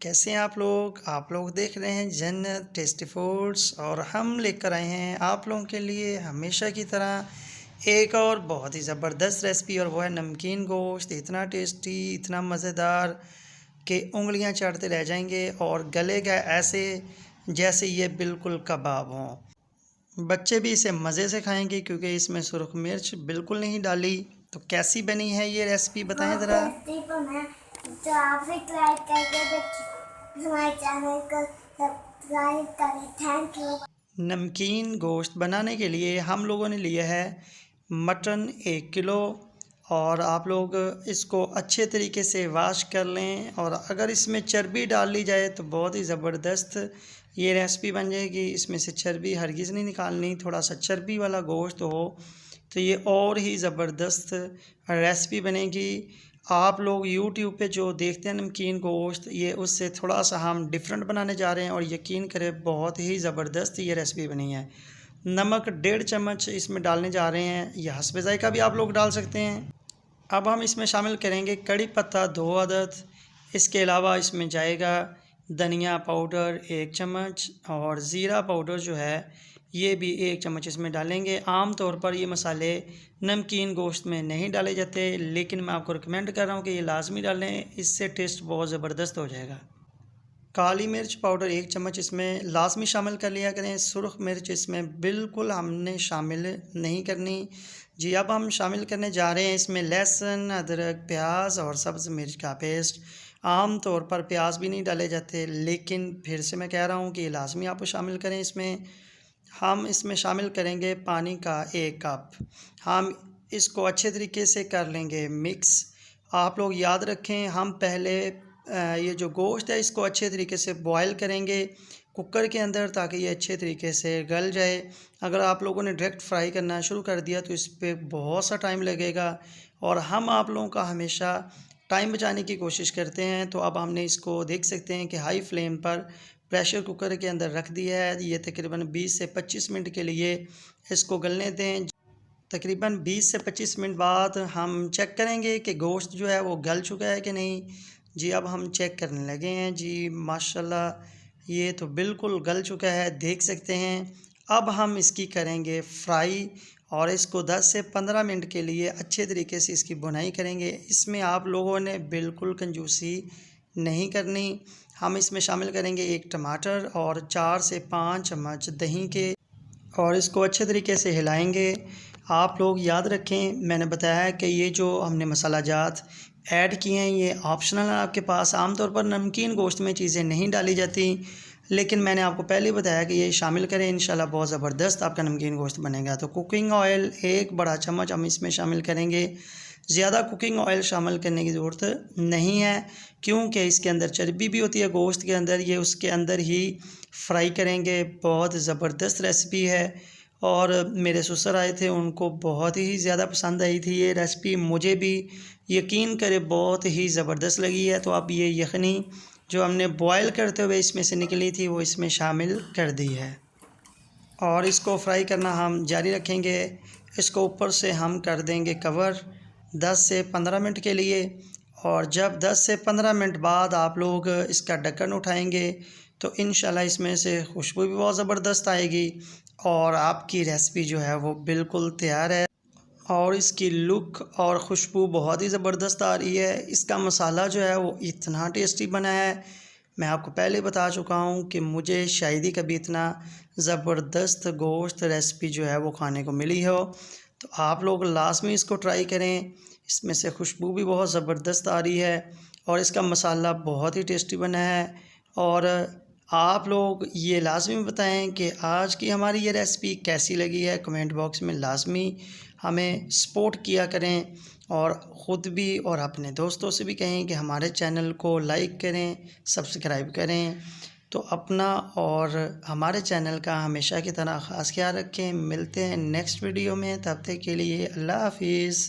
कैसे हैं आप लोग देख रहे हैं जन्नत टेस्टी फूड्स और हम लेकर आए हैं आप लोगों के लिए हमेशा की तरह एक और बहुत ही ज़बरदस्त रेसिपी और वो है नमकीन गोश्त। इतना टेस्टी, इतना मज़ेदार कि उंगलियां चाटते रह जाएंगे और गलेगा ऐसे जैसे ये बिल्कुल कबाब हों। बच्चे भी इसे मज़े से खाएंगे क्योंकि इसमें सुरख मिर्च बिल्कुल नहीं डाली। तो कैसी बनी है ये रेसिपी बताएं ज़रा। टेस्टी बना तो आप भी ट्राई करके देखिए। हमारे चैनल को सब्सक्राइब करें। Thank you. नमकीन गोश्त बनाने के लिए हम लोगों ने लिया है मटन 1 किलो और आप लोग इसको अच्छे तरीके से वाश कर लें। और अगर इसमें चर्बी डाल ली जाए तो बहुत ही ज़बरदस्त ये रेसिपी बन जाएगी। इसमें से चर्बी हरगिज़ नहीं निकालनी, थोड़ा सा चर्बी वाला गोश्त हो तो ये और ही ज़बरदस्त रेसिपी बनेगी। आप लोग यूट्यूब पे जो देखते हैं नमकीन गोश्त, ये उससे थोड़ा सा हम डिफरेंट बनाने जा रहे हैं और यकीन करें बहुत ही ज़बरदस्त ये रेसिपी बनी है। नमक 1.5 चम्मच इसमें डालने जा रहे हैं, यह हस्बे ज़ायक़ा भी आप लोग डाल सकते हैं। अब हम इसमें शामिल करेंगे कड़ी पत्ता 2 अदद। इसके अलावा इसमें जाएगा धनिया पाउडर 1 चम्मच और ज़ीरा पाउडर जो है ये भी 1 चम्मच इसमें डालेंगे। आम तौर पर ये मसाले नमकीन गोश्त में नहीं डाले जाते, लेकिन मैं आपको रिकमेंड कर रहा हूँ कि ये लाजमी डालें, इससे टेस्ट बहुत ज़बरदस्त हो जाएगा। काली मिर्च पाउडर 1 चम्मच इसमें लाजमी शामिल कर लिया करें। सुरख मिर्च इसमें बिल्कुल हमने शामिल नहीं करनी जी। अब हम शामिल करने जा रहे हैं इसमें लहसुन, अदरक, प्याज और सब्ज़ मिर्च का पेस्ट। आम तौर पर प्याज भी नहीं डाले जाते, लेकिन फिर से मैं कह रहा हूँ कि ये लाजमी आप शामिल करें। इसमें हम इसमें शामिल करेंगे पानी का 1 कप। हम इसको अच्छे तरीके से कर लेंगे मिक्स। आप लोग याद रखें, हम पहले ये जो गोश्त है इसको अच्छे तरीके से बॉयल करेंगे कुकर के अंदर, ताकि ये अच्छे तरीके से गल जाए। अगर आप लोगों ने डायरेक्ट फ्राई करना शुरू कर दिया तो इस पर बहुत सा टाइम लगेगा और हम आप लोगों का हमेशा टाइम बचाने की कोशिश करते हैं। तो अब हमने इसको देख सकते हैं कि हाई फ्लेम पर प्रेशर कुकर के अंदर रख दिया है। ये तकरीबन 20 से 25 मिनट के लिए इसको गलने दें। तकरीबन 20 से 25 मिनट बाद हम चेक करेंगे कि गोश्त जो है वो गल चुका है कि नहीं जी। अब हम चेक करने लगे हैं जी, माशाल्लाह ये तो बिल्कुल गल चुका है, देख सकते हैं। अब हम इसकी करेंगे फ्राई और इसको 10 से 15 मिनट के लिए अच्छे तरीके से इसकी बुनाई करेंगे। इसमें आप लोगों ने बिल्कुल कंजूसी नहीं करनी। हम इसमें शामिल करेंगे 1 टमाटर और 4 से 5 चम्मच दही के और इसको अच्छे तरीके से हिलाएंगे। आप लोग याद रखें, मैंने बताया कि ये जो हमने मसाला जात ऐड किए हैं ये ऑप्शनल है आपके पास। आमतौर पर नमकीन गोश्त में चीज़ें नहीं डाली जाती, लेकिन मैंने आपको पहले बताया कि ये शामिल करें, इंशाल्लाह बहुत ज़बरदस्त आपका नमकीन गोश्त बनेगा। तो कुकिंग ऑयल 1 बड़ा चम्मच हम इसमें शामिल करेंगे। ज़्यादा कुकिंग ऑयल शामिल करने की ज़रूरत नहीं है क्योंकि इसके अंदर चर्बी भी होती है गोश्त के अंदर, ये उसके अंदर ही फ्राई करेंगे। बहुत ज़बरदस्त रेसिपी है और मेरे ससुर आए थे, उनको बहुत ही ज़्यादा पसंद आई थी ये रेसिपी। मुझे भी यकीन करें बहुत ही ज़बरदस्त लगी है। तो अब ये यखनी जो हमने बॉयल करते हुए इसमें से निकली थी वो इसमें शामिल कर दी है और इसको फ्राई करना हम जारी रखेंगे। इसको ऊपर से हम कर देंगे कवर 10 से 15 मिनट के लिए। और जब 10 से 15 मिनट बाद आप लोग इसका ढक्कन उठाएंगे तो इंशाल्लाह इसमें से खुशबू भी बहुत ज़बरदस्त आएगी और आपकी रेसिपी जो है वो बिल्कुल तैयार है और इसकी लुक और खुशबू बहुत ही ज़बरदस्त आ रही है। इसका मसाला जो है वो इतना टेस्टी बना है, मैं आपको पहले बता चुका हूँ कि मुझे शायद ही कभी इतना ज़बरदस्त गोश्त रेसिपी जो है वो खाने को मिली हो। तो आप लोग लाजमी इसको ट्राई करें, इसमें से खुशबू भी बहुत ज़बरदस्त आ रही है और इसका मसाला बहुत ही टेस्टी बना है। और आप लोग ये लाजमी बताएं कि आज की हमारी ये रेसिपी कैसी लगी है। कमेंट बॉक्स में लाजमी हमें सपोर्ट किया करें और ख़ुद भी और अपने दोस्तों से भी कहें कि हमारे चैनल को लाइक करें, सब्सक्राइब करें। तो अपना और हमारे चैनल का हमेशा की तरह ख़ास ख्याल रखें। मिलते हैं नेक्स्ट वीडियो में, तब तक के लिए अल्लाह हाफिज़।